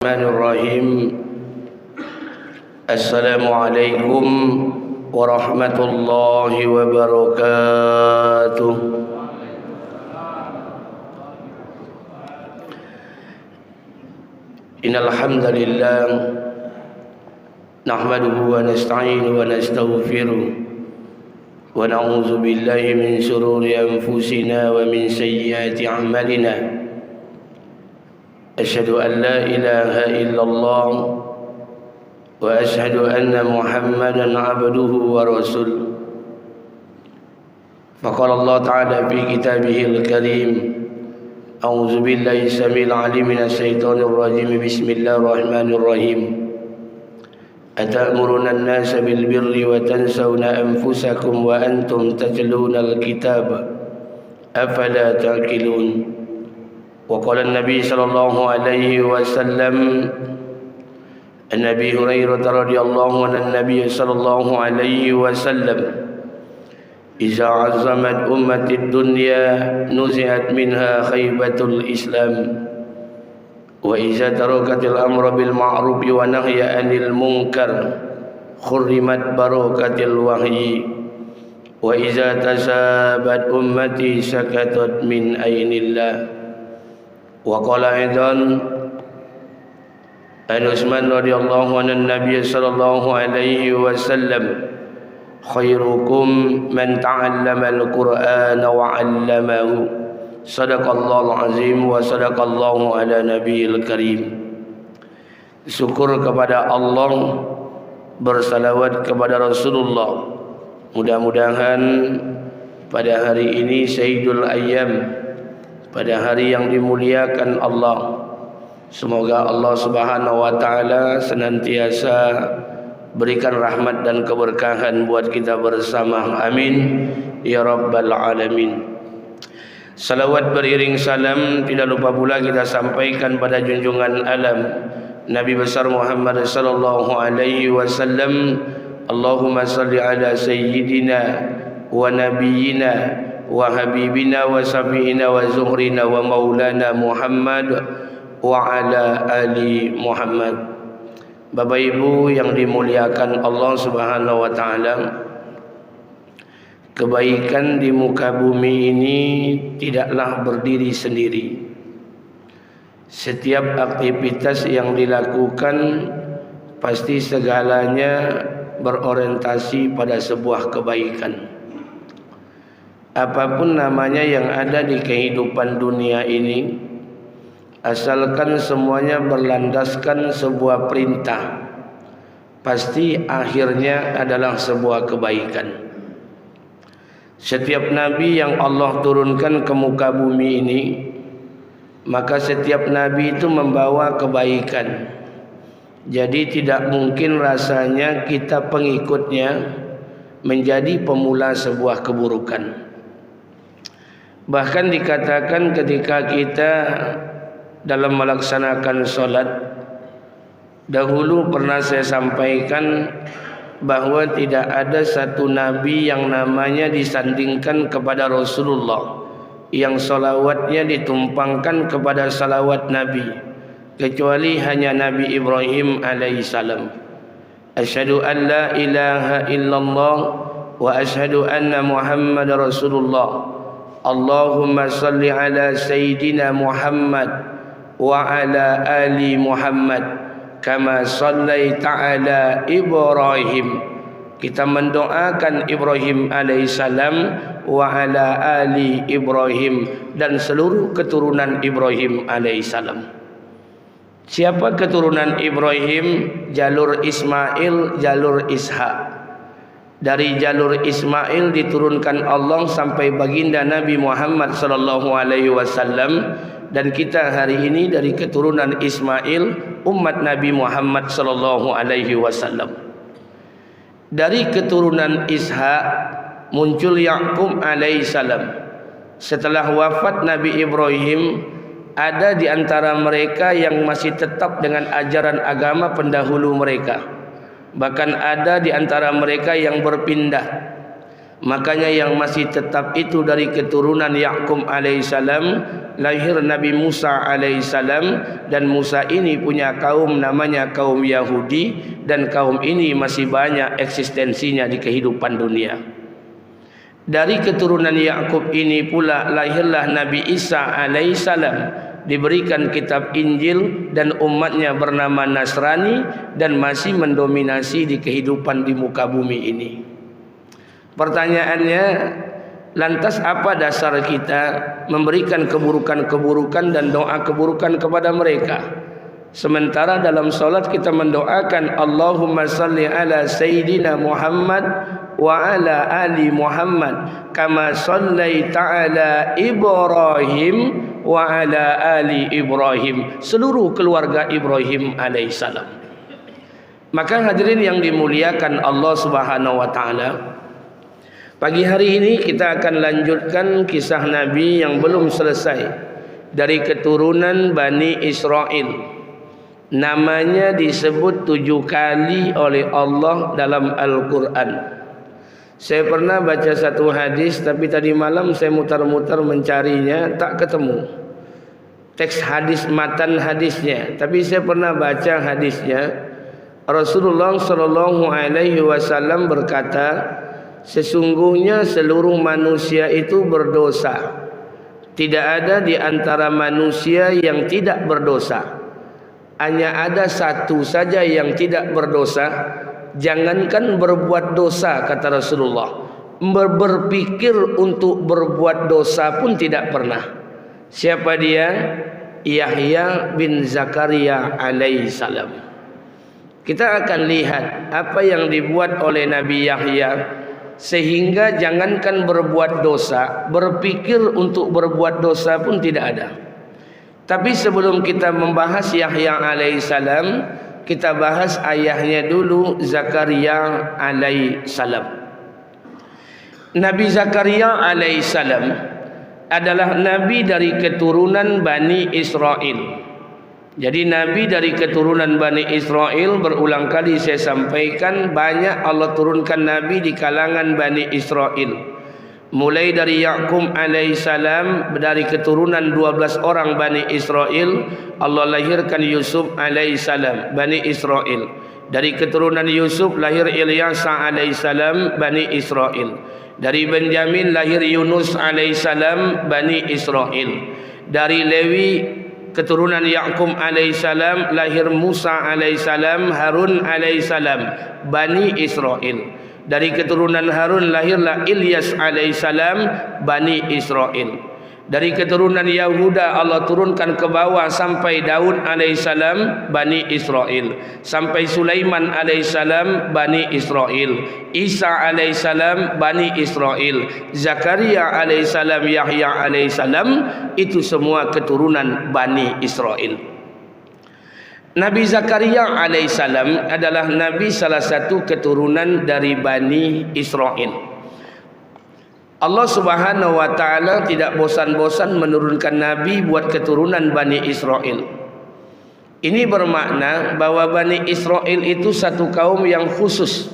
Bismillahirrahmanirrahim. Assalamualaikum warahmatullahi wabarakatuh. Innal hamdalillah nahmaduhu wa nasta'inuhu wa nastaghfiruh wa na'udzu billahi min shururi anfusina wa min sayyiati a'malina. Asyhadu an la ilaha illallah wa asyhadu anna Muhammadan abduhu wa rasuluh. Faqala Allah Ta'ala fi kitabihil karim. A'udzu billahi samil alim minasy syaithanir rajim. Bismillahirrahmanirrahim. Atamuruna an-nasa bil birri wa tansawna anfusakum wa antum tatluna al-kitaba afala ta'qilun. وقال النبي صلى الله عليه وسلم عن أبي هريرة رضي الله عنه النبي صلى الله عليه وسلم إذا عظمت أمة الدنيا نزعت منها خيبة الإسلام وإذا تركت الأمر بالمعروف ونهي عن المنكر خرمت بركة الوحي وإذا تسابت أمتي سكتت من عين الله. وقال أيضا عن عثمان رضي الله عنه النبي صلى الله عليه وسلم خيركم من تعلم القرآن وعلمه صدق الله العظيم وصدق الله على نبي الكريم. Syukur kepada Allah, bersalawat kepada Rasulullah. Mudah-mudahan pada hari ini Sayyidul Ayyam, pada hari yang dimuliakan Allah, semoga Allah Subhanahu wa taala senantiasa berikan rahmat dan keberkahan buat kita bersama. Amin ya rabbal alamin. Salawat beriring salam tidak lupa pula kita sampaikan pada junjungan alam Nabi besar Muhammad sallallahu alaihi wasallam. Allahumma salli ala sayyidina wa nabiyyina wa habibina wa syafi'ina wa zuhrina wa maulana Muhammad wa ala ali Muhammad. Bapak Ibu yang dimuliakan Allah Subhanahu wa taala, kebaikan di muka bumi ini tidaklah berdiri sendiri. Setiap aktivitas yang dilakukan pasti segalanya berorientasi pada sebuah kebaikan. Apapun namanya yang ada di kehidupan dunia ini, asalkan semuanya berlandaskan sebuah perintah, pasti akhirnya adalah sebuah kebaikan. Setiap nabi yang Allah turunkan ke muka bumi ini, maka setiap nabi itu membawa kebaikan. Jadi tidak mungkin rasanya kita pengikutnya menjadi pemula sebuah keburukan. Bahkan dikatakan ketika kita dalam melaksanakan sholat, dahulu pernah saya sampaikan bahwa tidak ada satu nabi yang namanya disandingkan kepada Rasulullah, yang salawatnya ditumpangkan kepada salawat Nabi, kecuali hanya Nabi Ibrahim alaihissalam. Asyhadu an la ilaha illallah wa asyhadu anna Muhammad Rasulullah. Allahumma salli ala Sayyidina Muhammad wa ala ali Muhammad kama sallaita ala Ibrahim. Kita mendoakan Ibrahim alaihissalam wa ala ali Ibrahim dan seluruh keturunan Ibrahim alaihissalam. Siapa keturunan Ibrahim? Jalur Ismail, jalur Ishak. Dari jalur Ismail diturunkan Allah sampai baginda Nabi Muhammad sallallahu alaihi wasallam, dan kita hari ini dari keturunan Ismail, umat Nabi Muhammad sallallahu alaihi wasallam. Dari keturunan Ishak muncul Yaqub alaihissalam. Setelah wafat Nabi Ibrahim, ada di antara mereka yang masih tetap dengan ajaran agama pendahulu mereka. Bahkan ada di antara mereka yang berpindah. Makanya yang masih tetap itu dari keturunan Yaqub alaihissalam, lahir Nabi Musa alaihissalam, dan Musa ini punya kaum namanya kaum Yahudi, dan kaum ini masih banyak eksistensinya di kehidupan dunia. Dari keturunan Yaqub ini pula lahirlah Nabi Isa alaihissalam, diberikan kitab Injil, dan umatnya bernama Nasrani dan masih mendominasi di kehidupan di muka bumi ini. Pertanyaannya, lantas apa dasar kita memberikan keburukan-keburukan dan doa keburukan kepada mereka? Sementara dalam solat kita mendoakan Allahumma salli ala Sayyidina Muhammad wa ala ali Muhammad kama sallaita ala Ibrahim wa ala ali Ibrahim, seluruh keluarga Ibrahim alaihissalam. Maka hadirin yang dimuliakan Allah Subhanahu wa taala, pagi hari ini kita akan lanjutkan kisah Nabi yang belum selesai dari keturunan Bani Israel. Namanya disebut 7 kali oleh Allah dalam Al-Quran. Saya pernah baca satu hadis, tapi tadi malam saya mutar-mutar mencarinya, tak ketemu teks hadis, matan hadisnya. Tapi saya pernah baca hadisnya. Rasulullah SAW berkata, sesungguhnya seluruh manusia itu berdosa. Tidak ada di antara manusia yang tidak berdosa. Hanya ada satu saja yang tidak berdosa. Jangankan berbuat dosa, kata Rasulullah, berpikir untuk berbuat dosa pun tidak pernah. Siapa dia? Yahya bin Zakaria alaihissalam. Kita akan lihat apa yang dibuat oleh Nabi Yahya, sehingga jangankan berbuat dosa, berpikir untuk berbuat dosa pun tidak ada. Tapi sebelum kita membahas Yahya alaihissalam, kita bahas ayahnya dulu, Zakaria alaihissalam. Nabi Zakaria alaihissalam adalah nabi dari keturunan Bani Israel. Jadi nabi dari keturunan Bani Israel, berulang kali saya sampaikan, banyak Allah turunkan nabi di kalangan Bani Israel. Mulai dari Yaqub alaihissalam, dari keturunan 12 orang Bani Israel, Allah lahirkan Yusuf alaihissalam, Bani Israel. Dari keturunan Yusuf lahir Ilyasa alaihissalam, Bani Israel. Dari Benjamin lahir Yunus alaihissalam, Bani Israel. Dari Lewi keturunan Yaqub alaihissalam lahir Musa alaihissalam, Harun alaihissalam, Bani Israel. Dari keturunan Harun lahirlah Ilyas alaihissalam, Bani Israel. Dari keturunan Yahuda Allah turunkan ke bawah sampai Daud alaihissalam, Bani Israel. Sampai Sulaiman alaihissalam, Bani Israel. Isa alaihissalam, Bani Israel. Zakaria alaihissalam, Yahya alaihissalam, itu semua keturunan Bani Israel. Nabi Zakaria alaihissalam adalah nabi salah satu keturunan dari Bani Israel. Allah Subhanahu wa taala tidak bosan-bosan menurunkan nabi buat keturunan Bani Israel. Ini bermakna bahwa Bani Israel itu satu kaum yang khusus,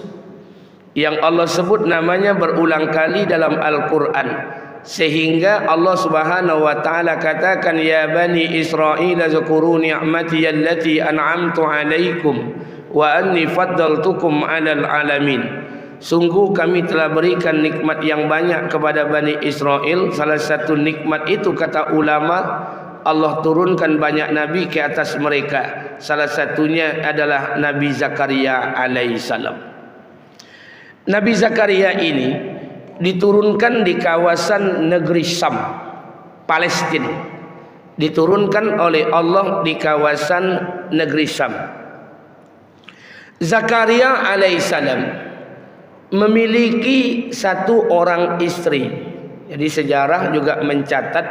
yang Allah sebut namanya berulang kali dalam Al-Quran. Sehingga Allah Subhanahu wa taala katakan, ya Bani Israil zkuru ni'mati allati an'amtu 'alaikum wa anni faddaltukum 'alal alamin. Sungguh kami telah berikan nikmat yang banyak kepada Bani Israel. Salah satu nikmat itu, kata ulama, Allah turunkan banyak nabi ke atas mereka. Salah satunya adalah Nabi Zakaria alaihissalam. Nabi Zakaria ini diturunkan di kawasan negeri Syam, Palestina. Diturunkan oleh Allah di kawasan negeri Syam. Zakaria alaihissalam memiliki satu orang istri. Jadi sejarah juga mencatat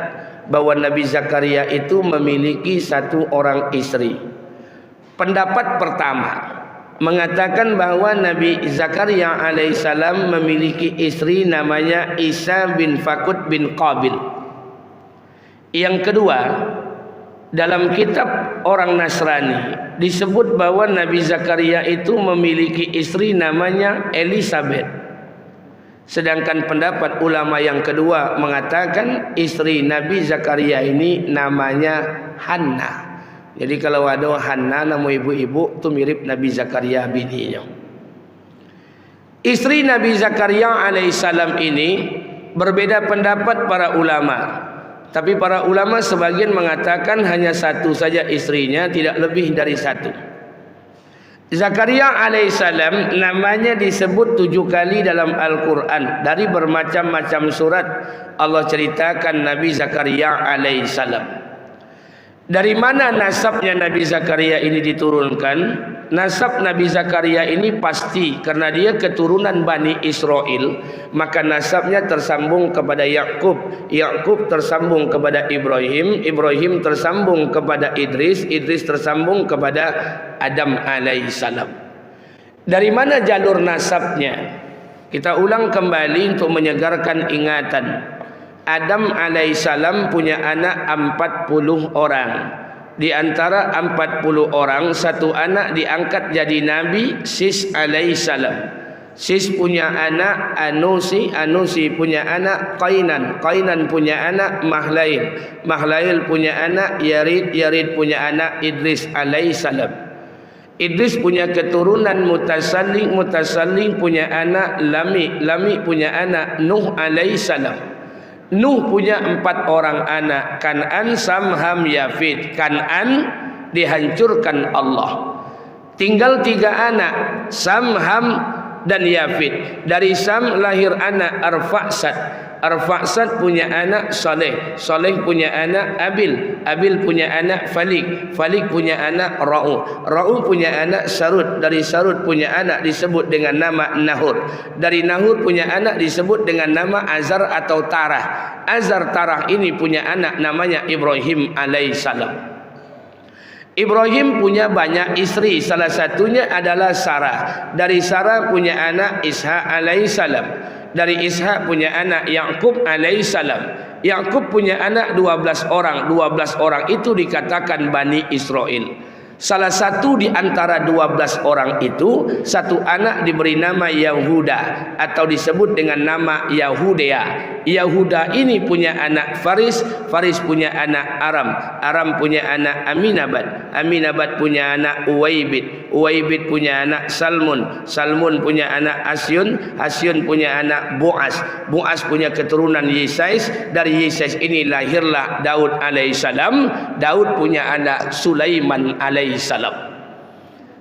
bahwa Nabi Zakaria itu memiliki satu orang istri. Pendapat pertama mengatakan bahwa Nabi Zakaria alaihissalam memiliki istri namanya Isa bin Fakut bin Qabil. Yang kedua, dalam kitab orang Nasrani disebut bahwa Nabi Zakaria itu memiliki istri namanya Elizabeth. Sedangkan pendapat ulama yang kedua mengatakan istri Nabi Zakaria ini namanya Hanna. Jadi kalau ada Hanna nama ibu-ibu itu mirip Nabi Zakaria bininya. Istri Nabi Zakaria alaihissalam ini berbeda pendapat para ulama. Tapi para ulama sebagian mengatakan hanya satu saja istrinya, tidak lebih dari satu. Zakaria alaihissalam namanya disebut 7 kali dalam Al-Quran. Dari bermacam-macam surat Allah ceritakan Nabi Zakaria alaihissalam. Dari mana nasabnya Nabi Zakaria ini diturunkan? Nasab Nabi Zakaria ini pasti karena dia keturunan Bani Israel, maka nasabnya tersambung kepada Yakub, Yakub tersambung kepada Ibrahim, Ibrahim tersambung kepada Idris, Idris tersambung kepada Adam alaihissalam. Dari mana jalur nasabnya? Kita ulang kembali untuk menyegarkan ingatan. Adam alaihissalam punya anak 40 orang. Di antara 40 orang, satu anak diangkat jadi nabi, Sis alaihissalam. Sis punya anak Anusi, Anusi punya anak Qainan, Qainan punya anak Mahlail, Mahlail punya anak Yarid, Yarid punya anak Idris alaihissalam. Idris punya keturunan Mutasalling, Mutasalling punya anak Lami, Lami punya anak Nuh alaihissalam. Nuh punya 4 orang anak, Kan'an, Sam, Ham, Yafid. Kan'an dihancurkan Allah. Tinggal 3 anak, Sam, Ham, dan Yafid. Dari Sam lahir anak Arfaksad. Arfaksad punya anak Saleh, Saleh punya anak Abil, Abil punya anak Falik, Falik punya anak Ra'u, Ra'u punya anak Sarud. Dari Sarud punya anak disebut dengan nama Nahur. Dari Nahur punya anak disebut dengan nama Azar atau Tarah. Azar Tarah ini punya anak namanya Ibrahim alaihissalam. Ibrahim punya banyak istri, salah satunya adalah Sarah. Dari Sarah punya anak Ishak alaihissalam. Dari Ishak punya anak Yakub alaihissalam. Yakub punya anak 12 orang. 12 orang itu dikatakan Bani Israel. Salah satu di antara 12 orang itu, satu anak diberi nama Yahuda atau disebut dengan nama Yahudea. Yahuda ini punya anak Faris, Faris punya anak Aram, Aram punya anak Aminabad, Aminabad punya anak Uwaibid, Uwaibid punya anak Salmun, Salmun punya anak Asyun, Asyun punya anak Boaz, Boaz punya keturunan Yesais. Dari Yesais ini lahirlah Daud alaihissalam. Daud punya anak Sulaiman alaihissalam.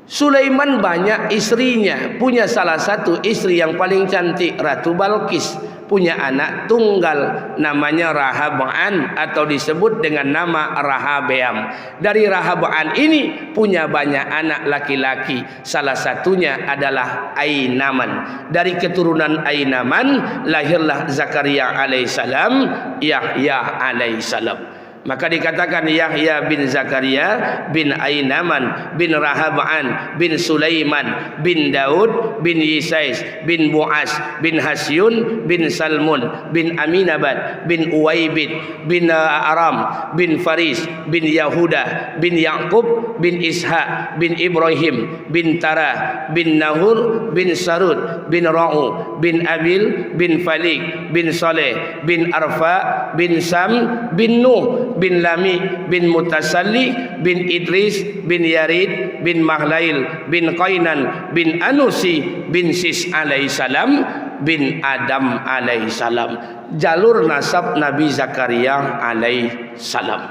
Sulaiman banyak istrinya, punya salah satu istri yang paling cantik, Ratu Balqis. Punya anak tunggal namanya Rahab'an atau disebut dengan nama Rahabeam. Dari Rahab'an ini punya banyak anak laki-laki, salah satunya adalah Ainaman. Dari keturunan Ainaman lahirlah Zakaria alaihissalam, Yahya alaihissalam. Maka dikatakan Yahya bin Zakaria bin Ainaman bin Rahab'an bin Sulaiman bin Daud bin Yesais bin Boaz bin Hasyun bin Salmun bin Aminabad bin Uwaibid bin Aram bin Faris bin Yahuda bin Yakub bin Ishak bin Ibrahim bin Tara bin Nahur bin Sarud bin Ra'u bin Abil bin Falik bin Saleh bin Arfa bin Sam bin Nuh bin Lami bin Mutasalli bin Idris bin Yarid bin Mahlail bin Qainan bin Anusi bin Sis alaihissalam bin Adam alaihissalam. Jalur nasab Nabi Zakaria alaihissalam.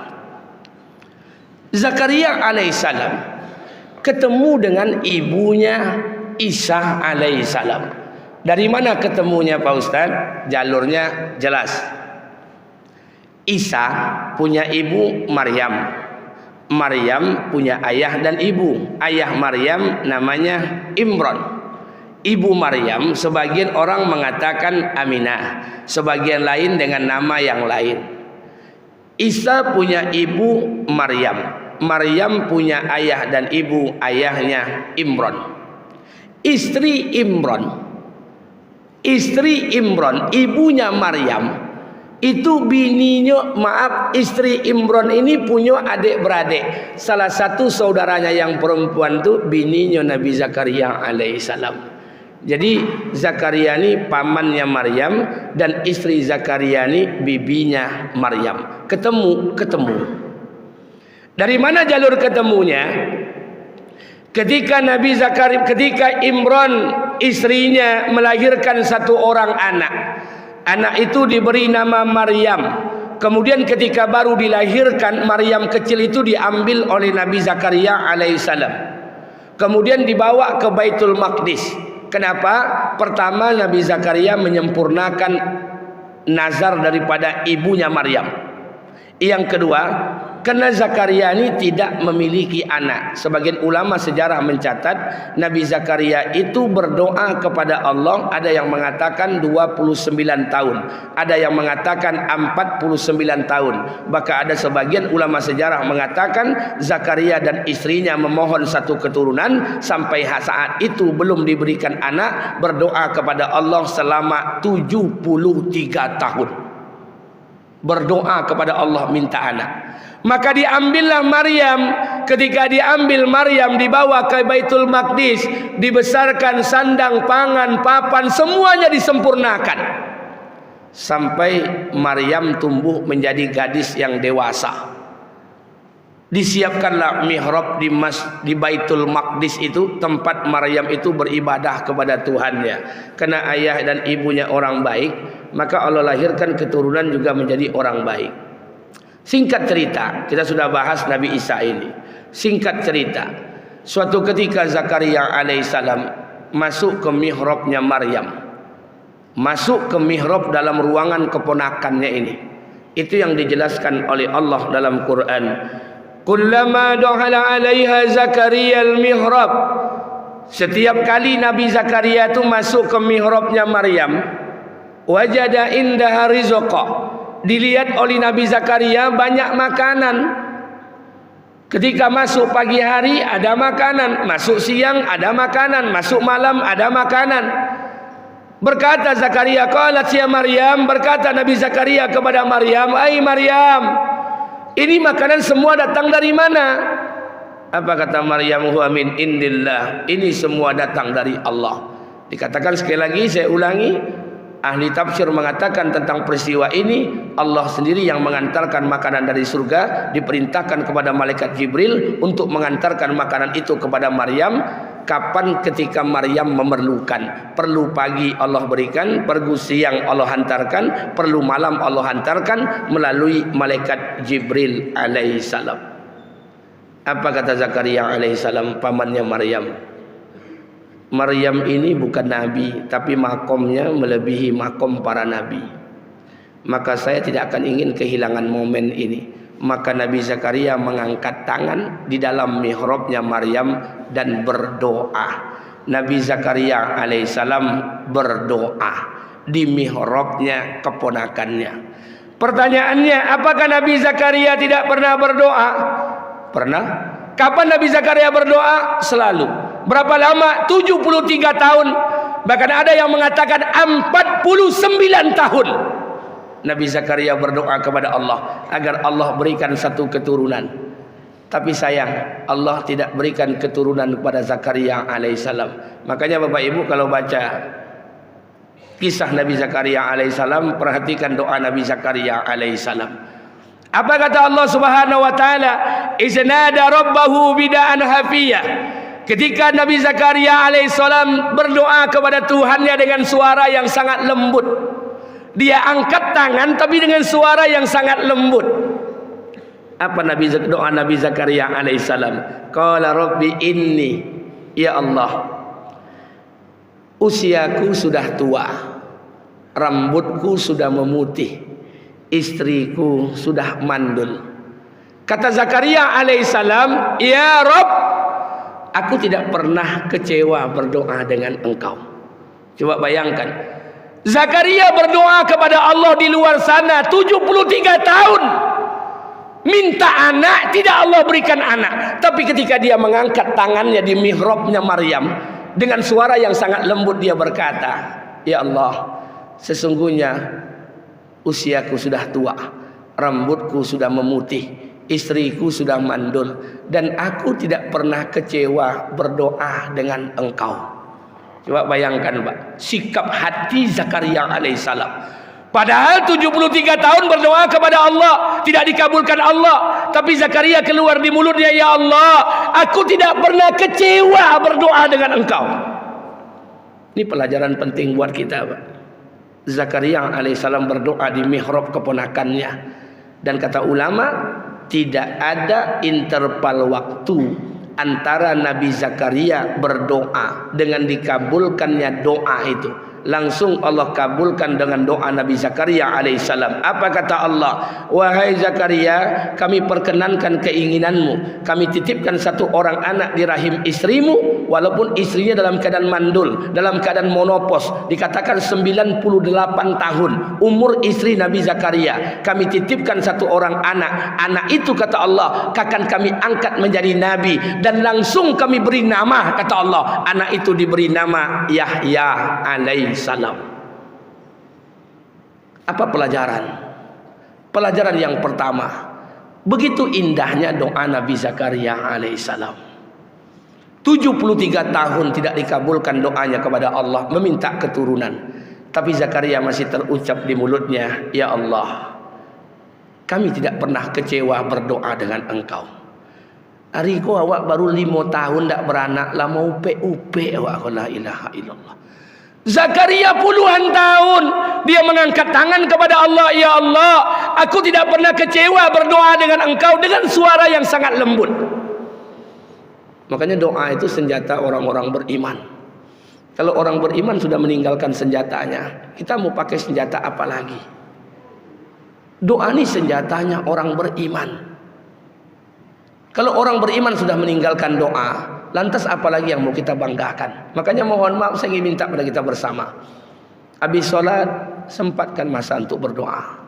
Zakaria alaihissalam ketemu dengan ibunya Isa alaihissalam. Dari mana ketemunya Pak Ustaz? Jalurnya jelas. Isa punya ibu Maryam. Maryam punya ayah dan ibu. Ayah Maryam namanya Imran. Ibu Maryam sebagian orang mengatakan Aminah, sebagian lain dengan nama yang lain. Isa punya ibu Maryam. Maryam punya ayah dan ibu, ayahnya Imran. Istri Imran, ibunya Maryam. Itu bininya, istri Imran ini punya adik-beradik. Salah satu saudaranya yang perempuan itu bininya Nabi Zakaria alaihissalam. Jadi Zakaria ini pamannya Maryam dan istri Zakaria ini bibinya Maryam. Ketemu. Dari mana jalur ketemunya? Ketika ketika Imran istrinya melahirkan satu orang anak. Anak itu diberi nama Maryam. Kemudian ketika baru dilahirkan, Maryam kecil itu diambil oleh Nabi Zakaria alaihissalam. Kemudian dibawa ke Baitul Maqdis. Kenapa? Pertama, Nabi Zakaria menyempurnakan nazar daripada ibunya Maryam. Yang kedua, karena Zakaria ini tidak memiliki anak. Sebagian ulama sejarah mencatat Nabi Zakaria itu berdoa kepada Allah. Ada yang mengatakan 29 tahun, ada yang mengatakan 49 tahun. Bahkan ada sebagian ulama sejarah mengatakan Zakaria dan istrinya memohon satu keturunan. Sampai saat itu belum diberikan anak, berdoa kepada Allah selama 73 tahun. Berdoa kepada Allah minta anak. Maka diambillah Maryam. Ketika diambil Maryam, dibawa ke Baitul Maqdis, dibesarkan sandang, pangan, papan, semuanya disempurnakan sampai Maryam tumbuh menjadi gadis yang dewasa. Disiapkanlah mihrab di Baitul Maqdis itu, tempat Maryam itu beribadah kepada Tuhannya. Karena ayah dan ibunya orang baik, maka Allah lahirkan keturunan juga menjadi orang baik. Singkat cerita, kita sudah bahas Nabi Isa ini. Singkat cerita, suatu ketika Zakaria alaihissalam masuk ke mihrabnya Maryam. Masuk ke mihrab dalam ruangan keponakannya ini. Itu yang dijelaskan oleh Allah dalam Quran. Kullama dakhala 'alaiha Zakaria al-mihrab. Setiap kali Nabi Zakaria itu masuk ke mihrabnya Maryam, wajada indaha rizqa. Dilihat oleh Nabi Zakaria banyak makanan. Ketika masuk pagi hari ada makanan, masuk siang ada makanan, masuk malam ada makanan. Berkata Zakaria, qalat ya Maryam, berkata Nabi Zakaria kepada Maryam, "Ai Maryam, ini makanan semua datang dari mana?" Apa kata Maryam? "Huwa min indillah." Ini semua datang dari Allah. Dikatakan sekali lagi, saya ulangi, ahli tafsir mengatakan tentang peristiwa ini, Allah sendiri yang mengantarkan makanan dari surga, diperintahkan kepada malaikat Jibril untuk mengantarkan makanan itu kepada Maryam. Kapan? Ketika Maryam memerlukan. Perlu pagi Allah berikan, perlu siang Allah hantarkan, perlu malam Allah hantarkan melalui malaikat Jibril alaihissalam. Apa kata Zakaria alaihissalam, pamannya Maryam? Maryam ini bukan nabi, tapi makomnya melebihi makom para nabi. Maka saya tidak akan ingin kehilangan momen ini. Maka Nabi Zakaria mengangkat tangan di dalam mihrabnya Maryam dan berdoa. Nabi Zakaria alaihissalam berdoa di mihrabnya keponakannya. Pertanyaannya, apakah Nabi Zakaria tidak pernah berdoa? Pernah. Kapan Nabi Zakaria berdoa? Selalu. Berapa lama? 73 tahun. Bahkan ada yang mengatakan 49 tahun Nabi Zakaria berdoa kepada Allah agar Allah berikan satu keturunan. Tapi sayang, Allah tidak berikan keturunan kepada Zakaria alaihissalam. Makanya Bapak Ibu kalau baca kisah Nabi Zakaria alaihissalam, perhatikan doa Nabi Zakaria alaihissalam. Apa kata Allah Subhanahu wa taala? Iznada rabbahu bida'an hafiyah. Ketika Nabi Zakaria alaihissalam berdoa kepada Tuhannya dengan suara yang sangat lembut. Dia angkat tangan tapi dengan suara yang sangat lembut. Apa doa Nabi Zakaria alaihissalam? Qala rabbi inni, ya Allah, usiaku sudah tua, rambutku sudah memutih, istriku sudah mandul. Kata Zakaria alaihissalam, ya Rabb, aku tidak pernah kecewa berdoa dengan engkau. Coba bayangkan, Zakaria berdoa kepada Allah di luar sana 73 tahun. Minta anak, tidak Allah berikan anak. Tapi ketika dia mengangkat tangannya di mihrabnya Maryam, dengan suara yang sangat lembut dia berkata, ya Allah, sesungguhnya usiaku sudah tua, rambutku sudah memutih, istriku sudah mandul, dan aku tidak pernah kecewa berdoa dengan engkau. Coba bayangkan Pak, sikap hati Zakaria alaihissalam. Padahal 73 tahun berdoa kepada Allah, tidak dikabulkan Allah. Tapi Zakaria keluar di mulutnya, ya Allah, aku tidak pernah kecewa berdoa dengan Engkau. Ini pelajaran penting buat kita Pak. Zakaria alaihissalam berdoa di mihrab keponakannya. Dan kata ulama, tidak ada interval waktu antara Nabi Zakaria berdoa dengan dikabulkannya doa itu. Langsung Allah kabulkan dengan doa Nabi Zakaria alaihissalam. Apa kata Allah? Wahai Zakaria, kami perkenankan keinginanmu. Kami titipkan satu orang anak di rahim istrimu, walaupun istrinya dalam keadaan mandul, dalam keadaan monopos. Dikatakan 98 tahun umur istri Nabi Zakaria. Kami titipkan satu orang anak. Anak itu kata Allah akan kami angkat menjadi nabi, dan langsung kami beri nama, kata Allah, anak itu diberi nama Yahya alaihissalam. Apa pelajaran? Pelajaran yang pertama, begitu indahnya doa Nabi Zakaria alaihissalam. 73 tahun tidak dikabulkan doanya kepada Allah, meminta keturunan. Tapi Zakaria masih terucap di mulutnya, ya Allah, kami tidak pernah kecewa berdoa dengan Engkau. Hari ko awak baru 5 tahun tak beranak lah, mau upe awak, la ilaha illallah. Zakaria puluhan tahun dia mengangkat tangan kepada Allah, ya Allah, aku tidak pernah kecewa berdoa dengan Engkau, dengan suara yang sangat lembut. Makanya doa itu senjata orang-orang beriman. Kalau orang beriman sudah meninggalkan senjatanya, kita mau pakai senjata apa lagi? Doa ini senjatanya orang beriman. Kalau orang beriman sudah meninggalkan doa, lantas apalagi yang mau kita banggakan? Makanya mohon maaf, saya ingin minta pada kita bersama, habis sholat sempatkan masa untuk berdoa.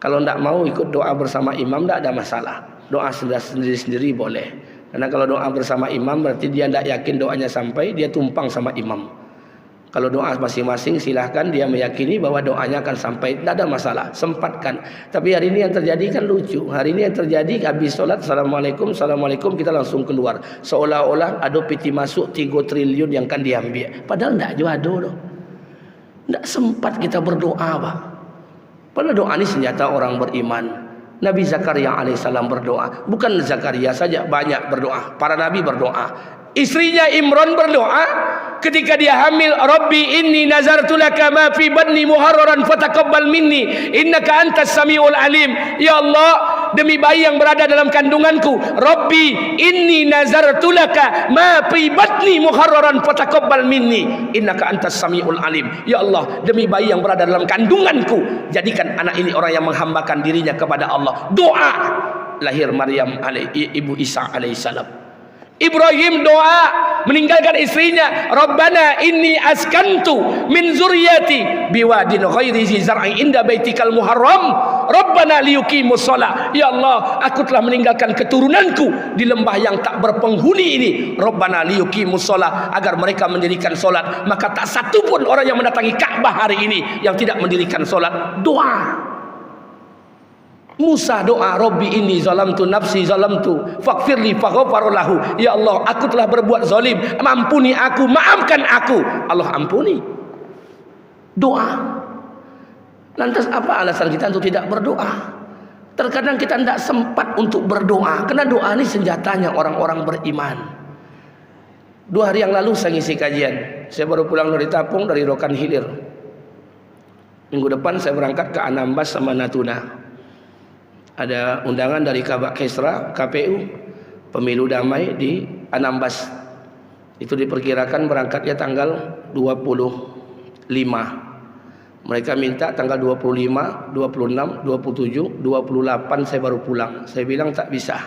Kalau tidak mau ikut doa bersama imam, tidak ada masalah. Doa sendiri-sendiri boleh. Karena kalau doa bersama imam berarti dia tidak yakin doanya sampai, dia tumpang sama imam. Kalau doa masing-masing silahkan dia meyakini bahwa doanya akan sampai, tidak ada masalah, sempatkan. Tapi hari ini yang terjadi kan lucu. Hari ini yang terjadi habis sholat, assalamualaikum, assalamualaikum, kita langsung keluar. Seolah-olah ada peti masuk 3 triliun yang akan diambil. Padahal tidak juga ada. Tidak sempat kita berdoa Pak. Padahal doa ini senjata orang beriman. Nabi Zakaria alaihissalam berdoa. Bukan Zakaria saja, banyak berdoa. Para nabi berdoa. Istrinya Imran berdoa ketika dia hamil, Rabbi inni nazartu laka ma fi batni muharraran fataqabbal minni innaka antas samiul alim. Ya Allah, demi bayi yang berada dalam kandunganku, Rabbi inni nazartu laka ma fi batni muharraran fataqabbal minni innaka antas samiul alim. Ya Allah, demi bayi yang berada dalam kandunganku, jadikan anak ini orang yang menghambakan dirinya kepada Allah. Doa lahir Maryam ibu Isa alaihissalam. Ibrahim doa meninggalkan istrinya, Rabbana inni askantu min zuriyati biwadin ghairi zi zar'i inda baitikal muharram Rabbana liyuqimus shalah. Ya Allah, aku telah meninggalkan keturunanku di lembah yang tak berpenghuni ini, Rabbana liyuqimus shalah, agar mereka mendirikan solat. Maka tak satu pun orang yang mendatangi Ka'bah hari ini yang tidak mendirikan solat. Doa. Musa doa, Rabbi inni zalamtu nafsi zalamtu faghfirli faghfara lahu. Ya Allah, aku telah berbuat zalim, ampuni aku, maafkan aku. Allah ampuni. Doa. Lantas apa alasan kita untuk tidak berdoa? Terkadang kita tidak sempat untuk berdoa, karena doa ini senjatanya orang-orang beriman. 2 hari yang lalu saya ngisi kajian. Saya baru pulang dari Tapung, dari Rokan Hilir. Minggu depan saya berangkat ke Anambas sama Natuna. Ada undangan dari Kabak Kesra, KPU, pemilu damai di Anambas. Itu diperkirakan berangkatnya tanggal 25. Mereka minta tanggal 25, 26, 27, 28 saya baru pulang. Saya bilang tak bisa.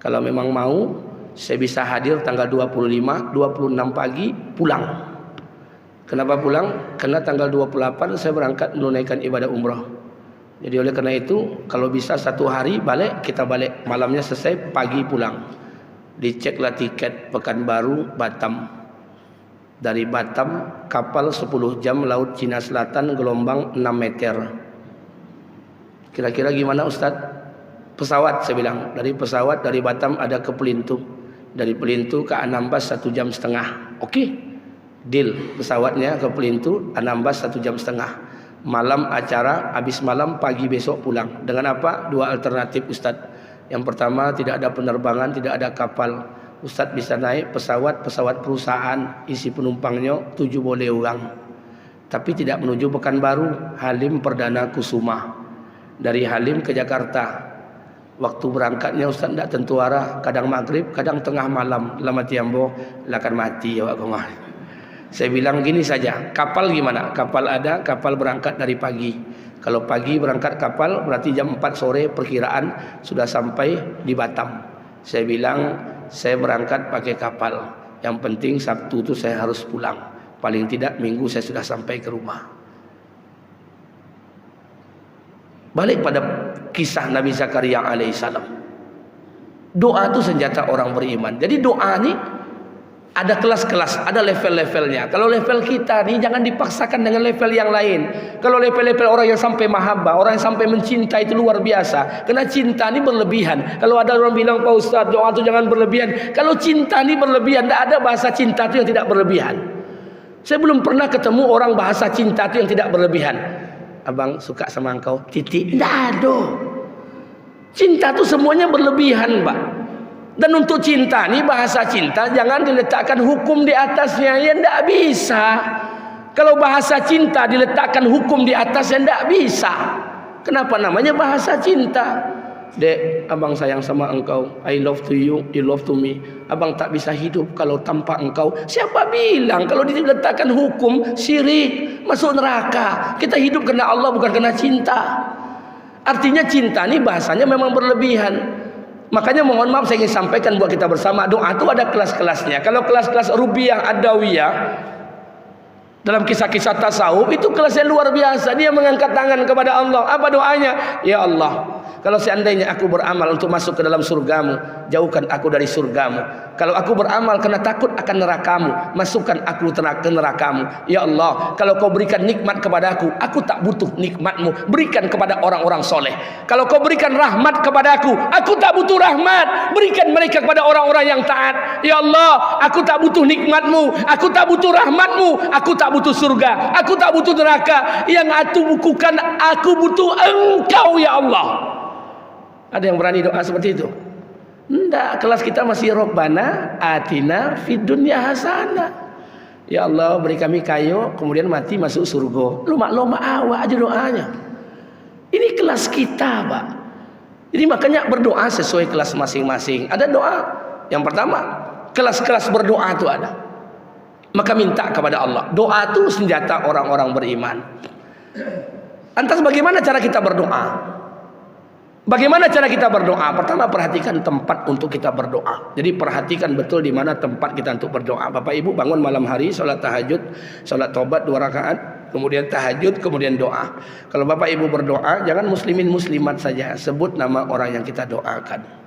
Kalau memang mau, saya bisa hadir tanggal 25, 26 pagi pulang. Kenapa pulang? Karena tanggal 28 saya berangkat menunaikan ibadah umrah. Jadi oleh karena itu, kalau bisa 1 hari balik, kita balik. Malamnya selesai, pagi pulang. Diceklah tiket Pekanbaru, Batam. Dari Batam, kapal 10 jam Laut Cina Selatan, gelombang 6 meter. Kira-kira gimana Ustaz? Pesawat saya bilang. Dari pesawat, dari Batam ada ke Pelintu. Dari Pelintu ke Anambas 1,5 jam. Oke. Deal pesawatnya ke Pelintu, Anambas 1,5 jam. Malam acara, habis malam pagi besok pulang. Dengan apa? Dua alternatif Ustadz. Yang pertama, tidak ada penerbangan, tidak ada kapal. Ustadz bisa naik pesawat perusahaan, isi penumpangnya 7 boleh orang. Tapi tidak menuju Pekanbaru, Halim Perdana Kusuma. Dari Halim ke Jakarta. Waktu berangkatnya Ustadz tidak tentu arah, kadang maghrib, kadang tengah malam. Lama tiambo, akan mati ya Pak Komar. Saya bilang gini saja, kapal gimana? Kapal ada, kapal berangkat dari pagi. Kalau pagi berangkat kapal, berarti jam 4 sore perkiraan sudah sampai di Batam. Saya bilang, saya berangkat pakai kapal. Yang penting Sabtu itu saya harus pulang. Paling tidak Minggu saya sudah sampai ke rumah. Balik pada kisah Nabi Zakaria alaihissalam. Doa itu senjata orang beriman. Jadi doa ini ada kelas-kelas, ada level-levelnya. Kalau level kita nih jangan dipaksakan dengan level yang lain. Kalau level-level orang yang sampai mahabbah, orang yang sampai mencinta itu luar biasa. Karena cinta ini berlebihan. Kalau ada orang bilang, Pak Ustadz, doa itu jangan berlebihan. Kalau cinta ini berlebihan, tidak ada bahasa cinta itu yang tidak berlebihan. Saya belum pernah ketemu orang bahasa cinta itu yang tidak berlebihan. Abang suka sama engkau, titik. Tidak ada. Cinta itu semuanya berlebihan, Pak. Dan untuk cinta ini, bahasa cinta jangan diletakkan hukum di atasnya, ya tidak bisa. Kalau bahasa cinta diletakkan hukum di atasnya, tidak bisa. Kenapa namanya bahasa cinta? Dek, abang sayang sama engkau, I love to you, you love to me. Abang tak bisa hidup kalau tanpa engkau. Siapa bilang kalau diletakkan hukum syirik, masuk neraka? Kita hidup karena Allah, bukan karena cinta. Artinya cinta ini bahasanya memang berlebihan. Makanya mohon maaf saya ingin sampaikan buat kita bersama, doa itu ada kelas-kelasnya. Kalau kelas-kelas Rubiyah, Adawiyah, dalam kisah-kisah tasawuf itu kelasnya luar biasa. Dia mengangkat tangan kepada Allah. Apa doanya? Ya Allah, kalau seandainya aku beramal untuk masuk ke dalam surgamu, jauhkan aku dari surgamu. Kalau aku beramal karena takut akan nerakamu, masukkan aku ke nerakamu. Ya Allah, kalau kau berikan nikmat kepadaku, aku tak butuh nikmatmu, berikan kepada orang-orang soleh. Kalau kau berikan rahmat kepadaku, aku tak butuh rahmat, berikan mereka kepada orang-orang yang taat. Ya Allah, aku tak butuh nikmatmu, aku tak butuh rahmatmu, aku tak butuh surga, aku tak butuh neraka. Yang aku bukukan, aku butuh engkau ya Allah. Ada yang berani doa seperti itu? Enggak, kelas kita masih Rabbana atina fid dunya hasanah. Ya Allah, beri kami kayu, kemudian mati masuk surga. Loma-loma awak aja doanya. Ini kelas kita, Pak. Jadi makanya berdoa sesuai kelas masing-masing. Ada doa. Yang pertama, kelas-kelas berdoa itu ada. Maka minta kepada Allah. Doa itu senjata orang-orang beriman. Lantas bagaimana cara kita berdoa? Bagaimana cara kita berdoa? Pertama, perhatikan tempat untuk kita berdoa. Jadi perhatikan betul di mana tempat kita untuk berdoa. Bapak Ibu bangun malam hari, sholat tahajud, sholat taubat 2 rakaat, kemudian tahajud, kemudian doa. Kalau Bapak Ibu berdoa, jangan muslimin muslimat saja, sebut nama orang yang kita doakan.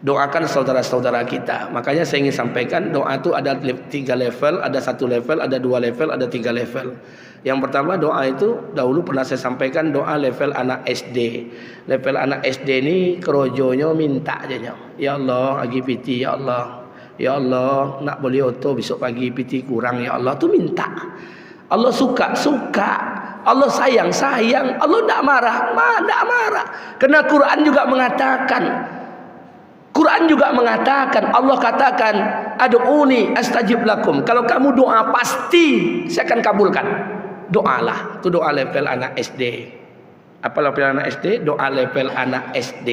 Doakan saudara-saudara kita. Makanya saya ingin sampaikan, doa itu ada 3 level, ada 1 level, ada 2 level, ada 3 level. Yang pertama, doa itu dahulu pernah saya sampaikan, doa level anak SD. Level anak SD ini kerojonya minta aja. Ya Allah, lagi piti, ya Allah. Ya Allah, nak boleh oto besok pagi piti kurang, ya Allah. Itu minta. Allah suka, suka. Allah sayang, sayang. Allah tidak marah, tidak marah. Karena Quran juga mengatakan, Allah katakan, Ad'uni astajib lakum. Kalau kamu doa pasti saya akan kabulkan. Doalah. Itu doa level anak SD. Apa level anak SD? Doa level anak SD.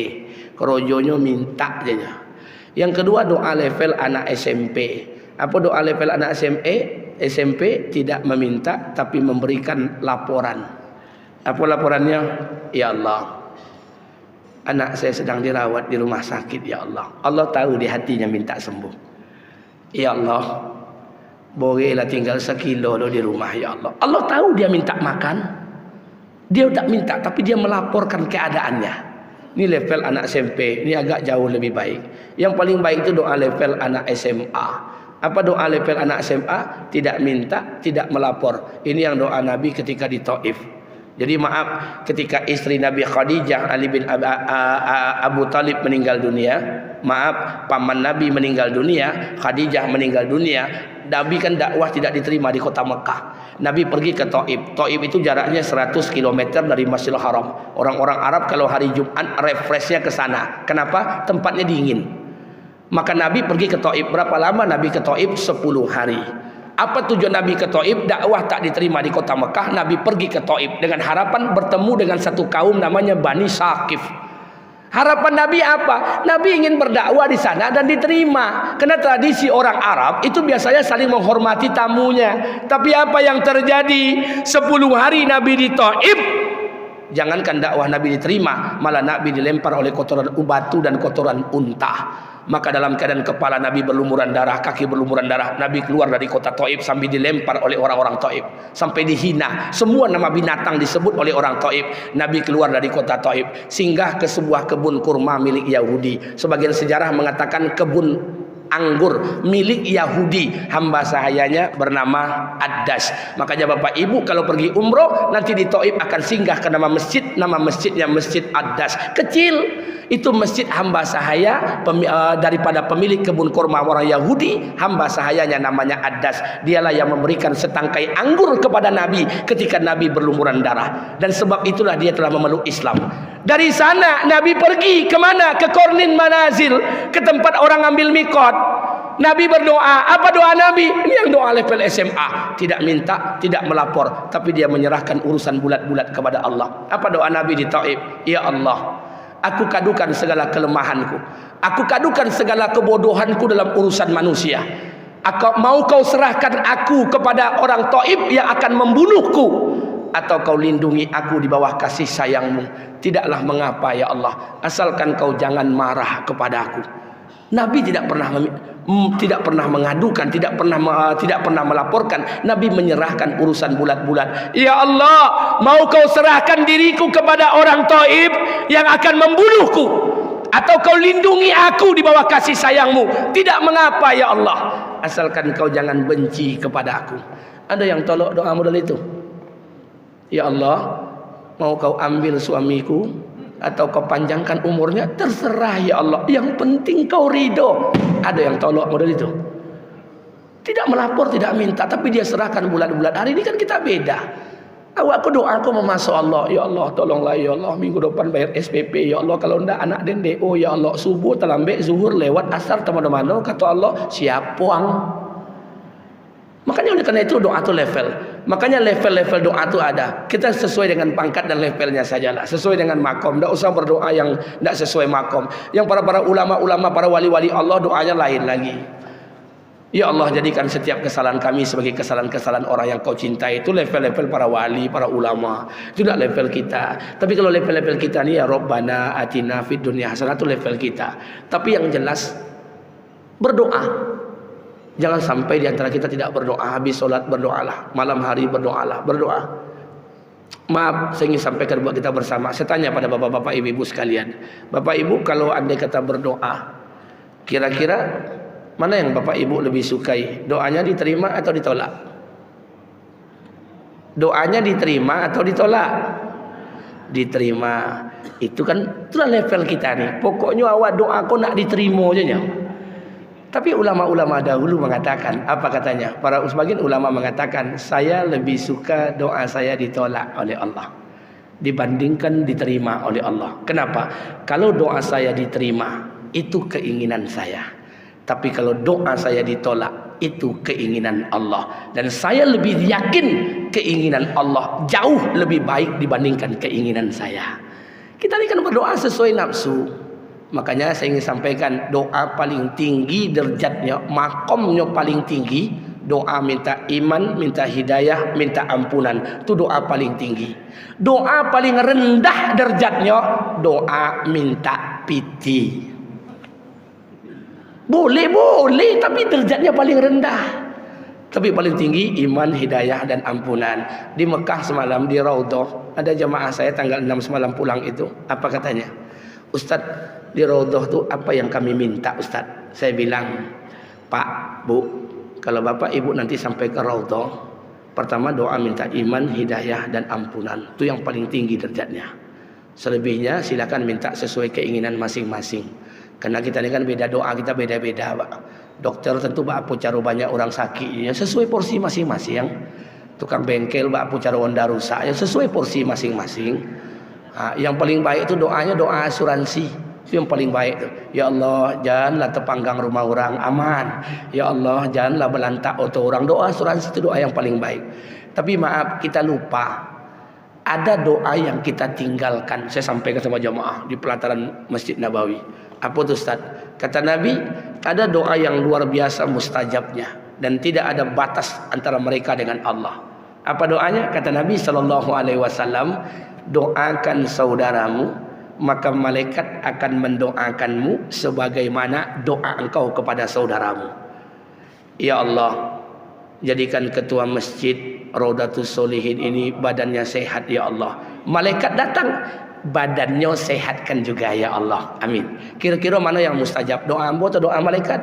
Kerojonya minta aja. Yang kedua, doa level anak SMP. Apa doa level anak SMP? Tidak meminta tapi memberikan laporan. Apa laporannya? Ya Allah, anak saya sedang dirawat di rumah sakit, ya Allah. Allah tahu di hatinya minta sembuh. Ya Allah, bolehlah tinggal 1 kilo di rumah, ya Allah. Allah tahu dia minta makan. Dia tak minta tapi dia melaporkan keadaannya. Ini level anak SMP. Ini agak jauh lebih baik. Yang paling baik itu doa level anak SMA. Apa doa level anak SMA? Tidak minta, tidak melapor. Ini yang doa Nabi ketika di Taif. Jadi maaf, ketika istri Nabi Khadijah Ali bin Abu Talib meninggal dunia, Maaf, paman Nabi meninggal dunia, Khadijah meninggal dunia. Nabi kan dakwah tidak diterima di kota Mekah. Nabi pergi ke Taif. Taif itu jaraknya 100 km dari Masjidil Haram. Orang-orang Arab kalau hari Jumat refreshnya ke sana. Kenapa? Tempatnya dingin. Maka Nabi pergi ke Taif. Berapa lama Nabi ke Taif? 10 hari. Apa tujuan Nabi ke Taif? Dakwah tak diterima di kota Mekah. Nabi pergi ke Taif dengan harapan bertemu dengan satu kaum namanya Bani Saqif. Harapan Nabi apa? Nabi ingin berdakwah di sana dan diterima. Karena tradisi orang Arab itu biasanya saling menghormati tamunya. Tapi apa yang terjadi? 10 hari Nabi di Taif, jangankan dakwah Nabi diterima, malah Nabi dilempar oleh kotoran batu dan kotoran unta. Maka dalam keadaan kepala Nabi berlumuran darah, kaki berlumuran darah, Nabi keluar dari kota Taif sambil dilempar oleh orang-orang Taif, sampai dihina. Semua nama binatang disebut oleh orang Taif. Nabi keluar dari kota Taif, singgah ke sebuah kebun kurma milik Yahudi. Sebagian sejarah mengatakan kebun anggur milik Yahudi, hamba sahayanya bernama Addas. Makanya Bapak Ibu kalau pergi umroh nanti di Taif akan singgah ke nama masjidnya Masjid Addas. Kecil, itu masjid hamba sahaya daripada pemilik kebun kurma orang Yahudi. Hamba sahayanya namanya Addas. Dialah yang memberikan setangkai anggur kepada Nabi ketika Nabi berlumuran darah, dan sebab itulah dia telah memeluk Islam. Dari sana Nabi pergi kemana? Ke Qornin Manazil, ke tempat orang ambil mikot. Nabi berdoa. Apa doa Nabi? Ini yang doa level SMA. Tidak minta, tidak melapor, tapi dia menyerahkan urusan bulat-bulat kepada Allah. Apa doa Nabi di Taif? Ya Allah, aku kadukan segala kelemahanku, aku kadukan segala kebodohanku dalam urusan manusia. Mau kau serahkan aku kepada orang Taif yang akan membunuhku, atau kau lindungi aku di bawah kasih sayangmu. Tidaklah mengapa ya Allah, asalkan kau jangan marah kepadaku. Nabi tidak pernah mengadukan, tidak pernah melaporkan. Nabi menyerahkan urusan bulat-bulat. Ya Allah, mau kau serahkan diriku kepada orang Taif yang akan membunuhku, atau kau lindungi aku di bawah kasih sayangmu. Tidak mengapa ya Allah, asalkan kau jangan benci kepada aku. Ada yang tolak doa model itu? Ya Allah, mau kau ambil suamiku atau kau panjangkan umurnya, terserah ya Allah, yang penting kau ridho. Ada yang tolak model itu? Tidak melapor, tidak minta, tapi dia serahkan bulat-bulat. Hari ini kan kita beda. Aku doa, aku memasuk Allah. Ya Allah, tolonglah ya Allah, minggu depan bayar SPP. Ya Allah, kalau enggak anak den DO. Ya Allah, subuh terlambat, zuhur lewat, asar teman-teman. Kata Allah, siap puang. Makanya oleh karena itu doa itu level. Makanya level-level doa itu ada. Kita sesuai dengan pangkat dan levelnya sajalah. Sesuai dengan makom. Tidak usah berdoa yang tidak sesuai makom. Yang para ulama-ulama, para wali-wali Allah doanya lain lagi. Ya Allah, jadikan setiap kesalahan kami sebagai kesalahan-kesalahan orang yang kau cintai. Itu level-level para wali, para ulama. Itu tidak level kita. Tapi kalau level-level kita ni ya Rabbana atina fid dunya hasanah, itu level kita. Tapi yang jelas berdoa. Jangan sampai di antara kita tidak berdoa. Habis solat berdoalah, malam hari berdoalah, berdoa. Maaf, saya ingin sampaikan buat kita bersama. Saya tanya pada bapak-bapak, ibu-ibu sekalian. Bapak ibu kalau andai kata berdoa, kira-kira mana yang bapak ibu lebih sukai? Doanya diterima atau ditolak? Doanya diterima atau ditolak? Diterima. Itu kan itulah level kita nih. Pokoknya awak doa kau nak diterima aja. Tapi ulama-ulama dahulu mengatakan, apa katanya? Para sebagian ulama mengatakan, saya lebih suka doa saya ditolak oleh Allah dibandingkan diterima oleh Allah. Kenapa? Kalau doa saya diterima, itu keinginan saya. Tapi kalau doa saya ditolak, itu keinginan Allah. Dan saya lebih yakin keinginan Allah jauh lebih baik dibandingkan keinginan saya. Kita ini kan berdoa sesuai nafsu. Makanya saya ingin sampaikan, doa paling tinggi derajatnya, makomnya paling tinggi, doa minta iman, minta hidayah, minta ampunan. Itu doa paling tinggi. Doa paling rendah derajatnya, doa minta piti. Boleh, tapi derajatnya paling rendah. Tapi paling tinggi iman, hidayah dan ampunan. Di Mekah semalam di Raudhah, ada jamaah saya tanggal 6 semalam pulang itu. Apa katanya? Ustaz, di Raudhah itu apa yang kami minta Ustaz? Saya bilang, Pak, Bu, kalau Bapak Ibu nanti sampai ke Raudhah, pertama doa minta iman, hidayah dan ampunan. Itu yang paling tinggi derajatnya. Selebihnya silakan minta sesuai keinginan masing-masing. Karena kita ini kan beda, doa kita beda-beda, Pak. Dokter tentu Pak cara banyak orang sakit ya sesuai porsi masing-masing. Tukang bengkel Pak cara Honda rusak ya sesuai porsi masing-masing. Yang paling baik itu doanya doa asuransi. Itu yang paling baik tuh. Ya Allah, janganlah terpanggang rumah orang, aman. Ya Allah, janganlah belantak auto orang. Doa asuransi itu doa yang paling baik. Tapi maaf, kita lupa. Ada doa yang kita tinggalkan. Saya sampaikan sama jamaah di pelataran Masjid Nabawi. Apa itu Ustaz? Kata Nabi, ada doa yang luar biasa mustajabnya dan tidak ada batas antara mereka dengan Allah. Apa doanya? Kata Nabi SAW, doakan saudaramu, maka malaikat akan mendoakanmu sebagaimana doa engkau kepada saudaramu. Ya Allah, jadikan ketua masjid Raudatus Solihin ini badannya sehat ya Allah. Malaikat datang, badannya sehatkan juga ya Allah. Amin. Kira-kira mana yang mustajab? Doa ambo atau doa malaikat?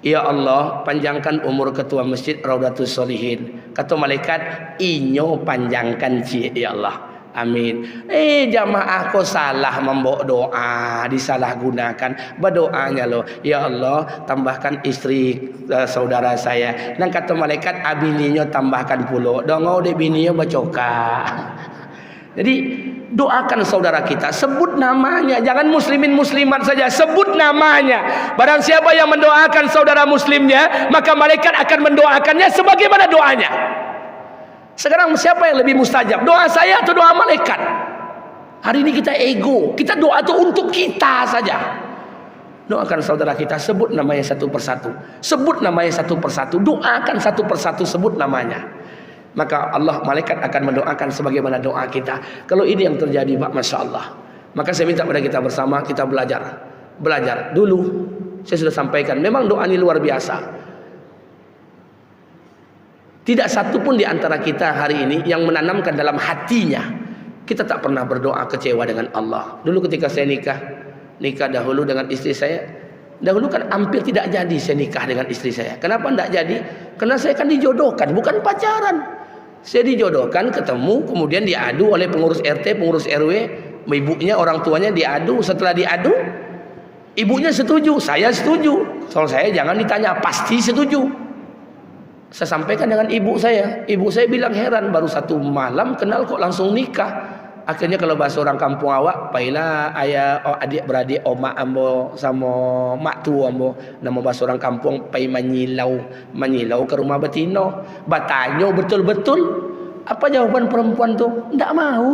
Ya Allah, panjangkan umur ketua masjid Raudatus Solihin. Kata malaikat, inyo panjangkan cie ya Allah. Amin. Jamaah kok salah membawa doa, disalahgunakan. Berdoanya loh, ya Allah tambahkan istri saudara saya. Dan kata malaikat, abininya tambahkan pulo. Dongo de bininya bacoka. Jadi doakan saudara kita, sebut namanya, jangan muslimin muslimat saja, sebut namanya. Barang siapa yang mendoakan saudara muslimnya, maka malaikat akan mendoakannya sebagaimana doanya. Sekarang siapa yang lebih mustajab? Doa saya atau doa malaikat? Hari ini kita ego, kita doa itu untuk kita saja. Doakan saudara kita, sebut namanya satu persatu. Sebut namanya satu persatu, doakan satu persatu, sebut namanya. Maka Allah, malaikat akan mendoakan sebagaimana doa kita. Kalau ini yang terjadi Pak, Masya Allah. Maka saya minta pada kita bersama, kita belajar. Belajar dulu, saya sudah sampaikan, memang doa ini luar biasa. Tidak satu pun di antara kita hari ini yang menanamkan dalam hatinya, kita tak pernah berdoa kecewa dengan Allah. Dulu ketika saya nikah dahulu dengan istri saya, dahulu kan hampir tidak jadi saya nikah dengan istri saya. Kenapa tidak jadi? Karena saya kan dijodohkan, bukan pacaran. Saya dijodohkan, ketemu, kemudian diadu oleh pengurus RT, pengurus RW, ibunya, orang tuanya diadu. Setelah diadu, ibunya setuju, saya setuju. Soal saya jangan ditanya, pasti setuju. Saya sampaikan dengan ibu saya. Ibu saya bilang heran, baru satu malam kenal kok langsung nikah. Akhirnya kalau bahasa orang kampung awak, pailah ayah, adik beradik, oma ambo sama mak tu ambo. Nama bahasa orang kampung, pai menyilau ke rumah betino. Batanyo betul-betul. Apa jawaban perempuan tu? Ndak mau.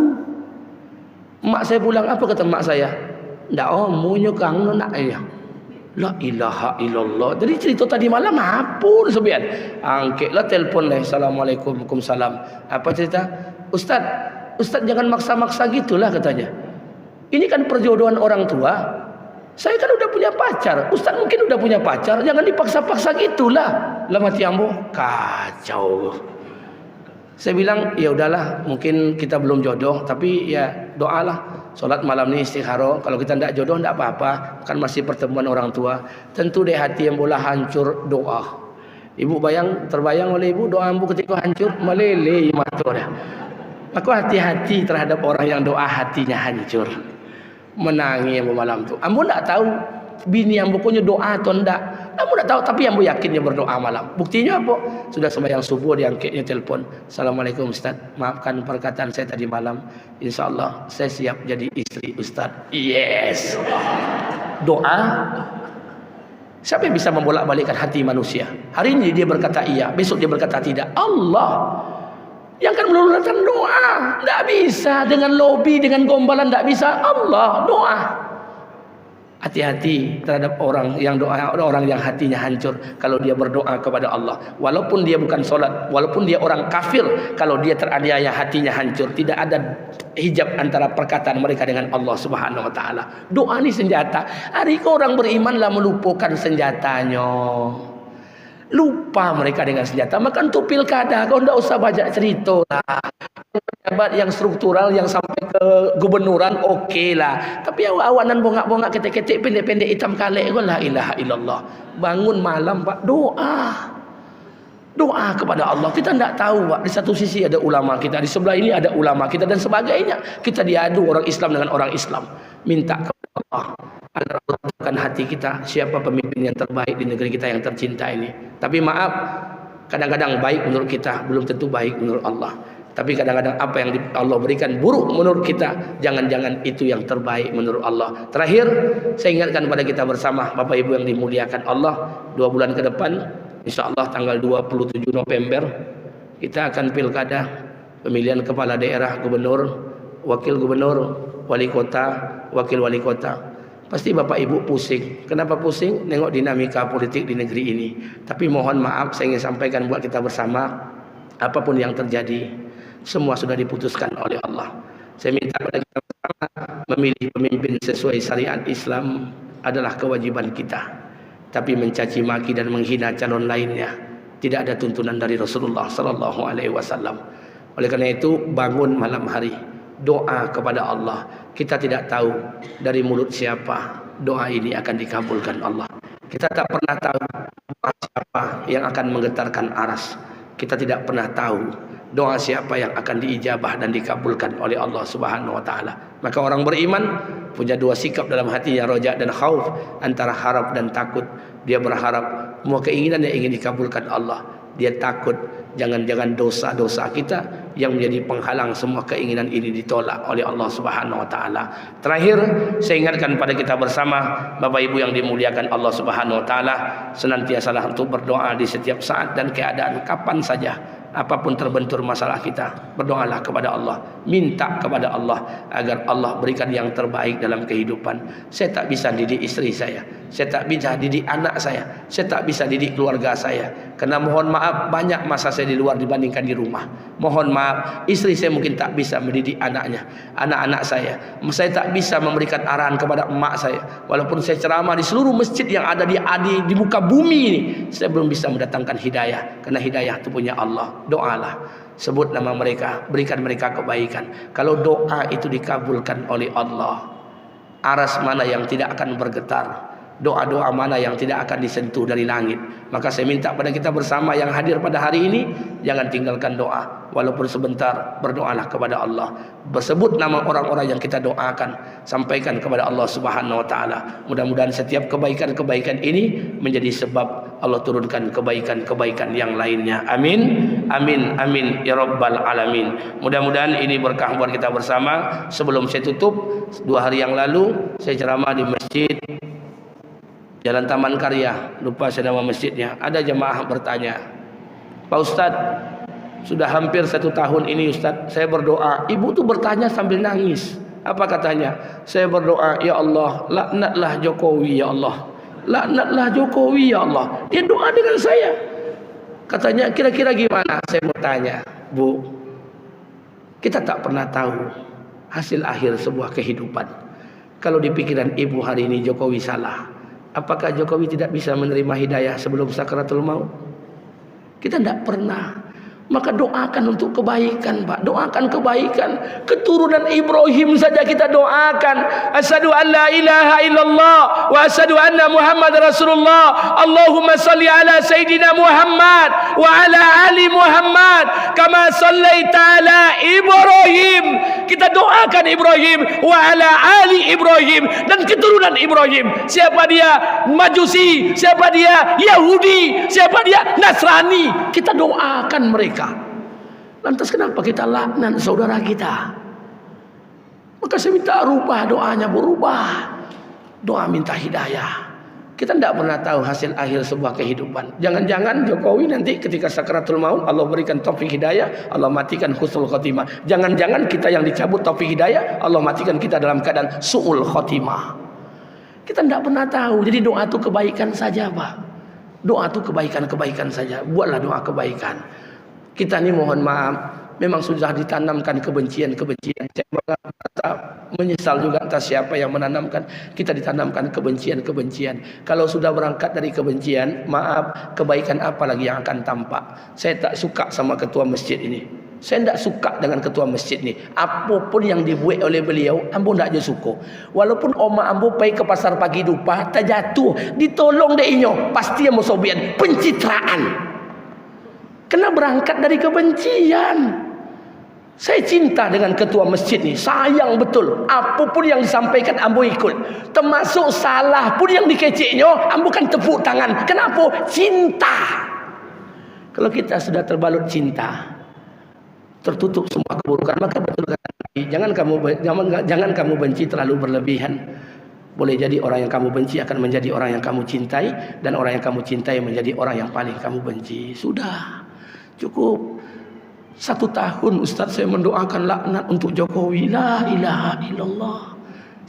Mak saya pulang, apa kata mak saya? Ndak omunya kang nak ayah. La ilaha illallah. Jadi cerita tadi malam apa sebian? Angkatlah telefon lah. Assalamualaikum, waalaikumsalam. Apa cerita? Ustaz jangan maksa-maksa gitulah katanya. Ini kan perjodohan orang tua. Saya kan udah punya pacar. Ustaz mungkin udah punya pacar. Jangan dipaksa-paksa gitulah. Lama tiambo kacau. Saya bilang ya udahlah, mungkin kita belum jodoh, tapi ya doalah. Solat malam ini istikharah. Kalau kita tidak jodoh tidak apa-apa, kan masih pertemuan orang tua. Tentu deh hati yang bola hancur doa. Ibu terbayang oleh ibu doa ibu ketika hancur meleleh mata dah. Aku hati-hati terhadap orang yang doa hatinya hancur, menangis malam tu. Ambo tidak tahu bini ambo punya doa atau tidak. Ambo tidak tahu, tapi ambo yakin dia berdoa malam. Buktinya apa? Sudah sembahyang subuh diangkatnya telepon. Assalamualaikum Ustaz, maafkan perkataan saya tadi malam. InsyaAllah saya siap jadi istri Ustaz. Yes. Doa. Siapa yang bisa membolak-balikkan hati manusia? Hari ini dia berkata iya, besok dia berkata tidak. Allah yang akan meluluhkan doa. Tidak bisa dengan lobby, dengan gombalan, tidak bisa. Allah, doa. Hati-hati terhadap orang yang doa, orang yang hatinya hancur kalau dia berdoa kepada Allah. Walaupun dia bukan solat, walaupun dia orang kafir, kalau dia teraniaya hatinya hancur. Tidak ada hijab antara perkataan mereka dengan Allah Subhanahu Wa Taala. Doa ini senjata. Hari ini orang berimanlah melupakan senjatanya. Lupa mereka dengan senjata. Maka untuk pilkada kau tidak usah banyak cerita lah. Pejabat yang struktural yang sampai ke gubernuran okey lah. Tapi awanan bongak-bongak ketek-ketek pendek-pendek hitam kalek kau la ilaha illallah. Bangun malam Pak doa. Doa kepada Allah. Kita tidak tahu Pak, di satu sisi ada ulama kita, di sebelah ini ada ulama kita dan sebagainya. Kita diadu orang Islam dengan orang Islam. Minta kepada Allah agar hati kita siapa pemimpin yang terbaik di negeri kita yang tercinta ini. Tapi maaf, kadang-kadang baik menurut kita belum tentu baik menurut Allah. Tapi kadang-kadang apa yang Allah berikan buruk menurut kita, jangan-jangan itu yang terbaik menurut Allah. Terakhir, saya ingatkan pada kita bersama, Bapak Ibu yang dimuliakan Allah, 2 bulan ke depan, insya Allah tanggal 27 November, kita akan pilkada, pemilihan kepala daerah, gubernur, wakil gubernur, wali kota, wakil wali kota. Pasti Bapak Ibu pusing. Kenapa pusing? Nengok dinamika politik di negeri ini. Tapi mohon maaf, saya ingin sampaikan buat kita bersama, apapun yang terjadi, semua sudah diputuskan oleh Allah. Saya minta kepada kita bersama, memilih pemimpin sesuai syariat Islam adalah kewajiban kita. Tapi mencaci maki dan menghina calon lainnya tidak ada tuntunan dari Rasulullah sallallahu alaihi wasallam. Oleh karena itu, bangun malam hari, doa kepada Allah. Kita tidak tahu dari mulut siapa doa ini akan dikabulkan Allah. Kita tak pernah tahu doa siapa yang akan menggetarkan aras. Kita tidak pernah tahu doa siapa yang akan diijabah dan dikabulkan oleh Allah Subhanahu wa taala. Maka orang beriman punya 2 sikap dalam hatinya, roja dan khauf, antara harap dan takut. Dia berharap semua keinginan yang ingin dikabulkan Allah. Dia takut jangan-jangan dosa-dosa kita yang menjadi penghalang semua keinginan ini ditolak oleh Allah Subhanahu wa taala. Terakhir, saya ingatkan pada kita bersama, Bapak Ibu yang dimuliakan Allah Subhanahu wa taala, senantiasalah untuk berdoa di setiap saat dan keadaan, kapan saja. Apapun terbentur masalah kita, berdoalah kepada Allah, minta kepada Allah agar Allah berikan yang terbaik dalam kehidupan. Saya tak bisa didik istri saya tak bisa didik anak saya tak bisa didik keluarga saya. Karena mohon maaf, banyak masa saya di luar dibandingkan di rumah. Mohon maaf, istri saya mungkin tak bisa mendidik anaknya, anak-anak saya tak bisa memberikan arahan kepada emak saya. Walaupun saya ceramah di seluruh masjid yang ada di muka bumi ini, saya belum bisa mendatangkan hidayah, karena hidayah itu punya Allah. Doalah, sebut nama mereka, berikan mereka kebaikan. Kalau doa itu dikabulkan oleh Allah, aras mana yang tidak akan bergetar, doa-doa mana yang tidak akan disentuh dari langit. Maka saya minta pada kita bersama yang hadir pada hari ini, jangan tinggalkan doa. Walaupun sebentar, berdoalah kepada Allah. Bersebut nama orang-orang yang kita doakan, sampaikan kepada Allah Subhanahu wa taala. Mudah-mudahan setiap kebaikan-kebaikan ini menjadi sebab Allah turunkan kebaikan-kebaikan yang lainnya. Amin. Amin. Amin ya rabbal alamin. Mudah-mudahan ini berkah buat kita bersama. Sebelum saya tutup, 2 hari yang lalu saya ceramah di masjid Jalan Taman Karya, lupa saya nama masjidnya. Ada jemaah bertanya, Pak Ustadz, sudah hampir 1 tahun ini Ustadz, saya berdoa. Ibu tuh bertanya sambil nangis. Apa katanya? Saya berdoa, ya Allah, laknatlah Jokowi ya Allah, laknatlah Jokowi ya Allah. Dia doa dengan saya. Katanya, kira-kira gimana? Saya bertanya, Bu, kita tak pernah tahu hasil akhir sebuah kehidupan. Kalau di pikiran ibu hari ini Jokowi salah, apakah Jokowi tidak bisa menerima hidayah sebelum sakaratul maut? Kita tidak pernah. Maka doakan untuk kebaikan, Pak. Doakan kebaikan. Keturunan Ibrahim saja kita doakan. Asyhadu an la ilaha illallah wa asyhadu anna Muhammad Rasulullah. Allahumma salli ala Sayyidina Muhammad wa ala ali Muhammad kama sallaita ala Ibrahim. Kita doakan Ibrahim wa ala ali Ibrahim dan keturunan Ibrahim. Siapa dia Majusi, siapa dia Yahudi, siapa dia Nasrani, kita doakan mereka. Lantas kenapa kita laknat saudara kita? Maka saya minta rubah doanya, berubah. Doa minta hidayah. Kita tidak pernah tahu hasil akhir sebuah kehidupan. Jangan-jangan Jokowi nanti ketika sakaratul maut Allah berikan taufik hidayah, Allah matikan husnul khotimah. Jangan-jangan kita yang dicabut taufik hidayah, Allah matikan kita dalam keadaan su'ul khotimah. Kita tidak pernah tahu. Jadi doa itu kebaikan saja, Pak. Doa itu kebaikan-kebaikan saja. Buatlah doa kebaikan. Kita ini mohon maaf, memang sudah ditanamkan kebencian-kebencian. Saya menyesal juga atas siapa yang menanamkan. Kita ditanamkan kebencian-kebencian. Kalau sudah berangkat dari kebencian, maaf, kebaikan apa lagi yang akan tampak? Saya tak suka sama ketua masjid ini. Saya tidak suka dengan ketua masjid ini. Apapun yang dibuat oleh beliau, ambo tidak je suka. Walaupun oma ambo pergi ke pasar pagi dupa, terjatuh, ditolong deh inyo, pasti yang musobian pencitraan. Kena berangkat dari kebencian. Saya cinta dengan ketua masjid ni, sayang betul. Apapun yang disampaikan ambo ikut. Termasuk salah pun yang dikeceknya, ambo kan tepuk tangan. Kenapa? Cinta. Kalau kita sudah terbalut cinta, tertutup semua keburukan, maka betul kata Nabi, jangan kamu benci terlalu berlebihan. Boleh jadi orang yang kamu benci akan menjadi orang yang kamu cintai, dan orang yang kamu cintai menjadi orang yang paling kamu benci. Sudah, cukup. 1 tahun Ustaz saya mendoakan laknat untuk Jokowi. La ilaha illallah.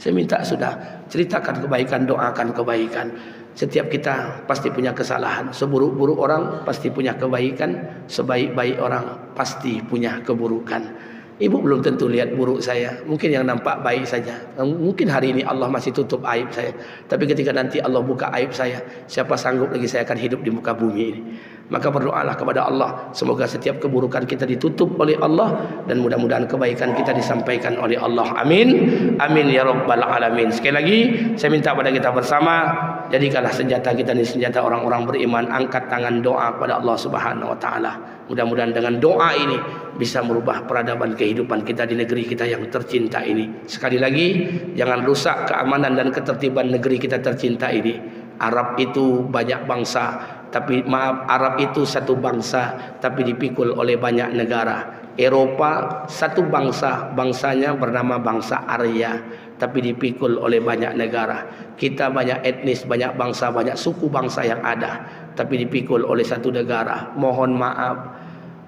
Saya minta sudah, ceritakan kebaikan, doakan kebaikan. Setiap kita pasti punya kesalahan. Seburuk-buruk orang pasti punya kebaikan, sebaik-baik orang pasti punya keburukan. Ibu belum tentu lihat buruk saya, mungkin yang nampak baik saja. Mungkin hari ini Allah masih tutup aib saya, tapi ketika nanti Allah buka aib saya, siapa sanggup lagi saya akan hidup di muka bumi ini. Maka berdoalah kepada Allah, semoga setiap keburukan kita ditutup oleh Allah, dan mudah-mudahan kebaikan kita disampaikan oleh Allah. Amin, amin ya rabbal alamin. Sekali lagi saya minta pada kita bersama, jadikanlah senjata kita ini senjata orang-orang beriman. Angkat tangan doa kepada Allah Subhanahu wa taala. Mudah-mudahan dengan doa ini bisa merubah peradaban kehidupan kita di negeri kita yang tercinta ini. Sekali lagi, jangan rusak keamanan dan ketertiban negeri kita tercinta ini. Arab itu banyak bangsa, tapi Arab itu satu bangsa tapi dipikul oleh banyak negara. Eropa satu bangsa, bangsanya bernama bangsa Arya, tapi dipikul oleh banyak negara. Kita banyak etnis, banyak bangsa, banyak suku bangsa yang ada, tapi dipikul oleh satu negara. Mohon maaf.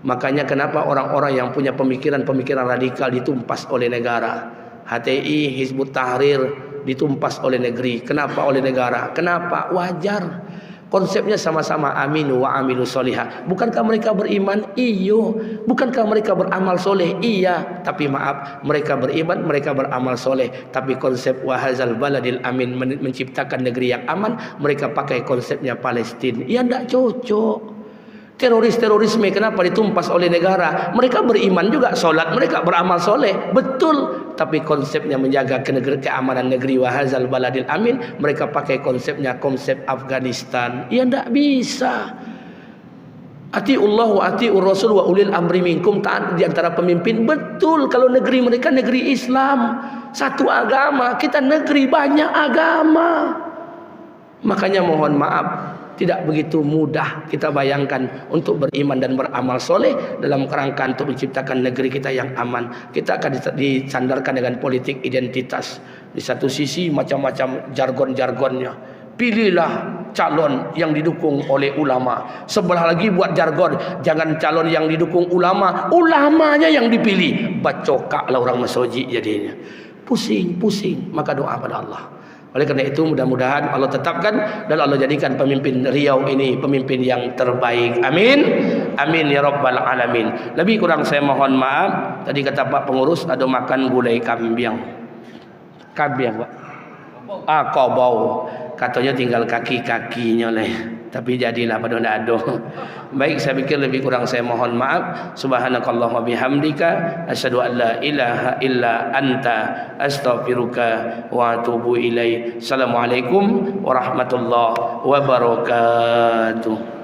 Makanya kenapa orang-orang yang punya pemikiran-pemikiran radikal ditumpas oleh negara. HTI, Hizbut Tahrir ditumpas oleh negeri. Kenapa oleh negara? Kenapa? Wajar. Konsepnya sama-sama aminu wa amilu solihah. Bukankah mereka beriman? Iyo. Bukankah mereka beramal soleh? Iya. Tapi maaf, mereka beriman, mereka beramal soleh. Tapi konsep wahazal baladil amin, menciptakan negeri yang aman, mereka pakai konsepnya Palestina. Ya tidak cocok. Terorisme kenapa ditumpas oleh negara? Mereka beriman juga, solat mereka, beramal soleh, betul. Tapi konsepnya menjaga keamanan negeri wahazal baladil amin, mereka pakai konsepnya konsep Afghanistan. Ya tidak bisa. Atiullah wa atiur rasul wa ulil amri minkum, taat di antara pemimpin. Betul, kalau negeri mereka negeri Islam, satu agama, kita negeri banyak agama. Makanya mohon maaf, tidak begitu mudah kita bayangkan untuk beriman dan beramal soleh dalam kerangka untuk menciptakan negeri kita yang aman. Kita akan disandarkan dengan politik identitas. Di satu sisi macam-macam jargon-jargonnya. Pilihlah calon yang didukung oleh ulama. Sebelah lagi buat jargon, jangan calon yang didukung ulama, ulamanya yang dipilih. Bacokaklah orang masoji jadinya. Pusing. Maka doa pada Allah. Oleh karena itu mudah-mudahan Allah tetapkan dan Allah jadikan pemimpin Riau ini pemimpin yang terbaik. Amin. Amin ya rabbal alamin. Lebih kurang saya mohon maaf. Tadi kata Pak Pengurus ada makan gulai kambing. Pak. Kau bau. Katanya tinggal kaki-kakinya lah. Tapi jadilah pada ndak ada. Baik, saya pikir lebih kurang saya mohon maaf. Subhanakallahumma bihamdika asyhadu an la ilaha illa anta astaghfiruka wa atubu ilaik. Assalamualaikum warahmatullahi wabarakatuh.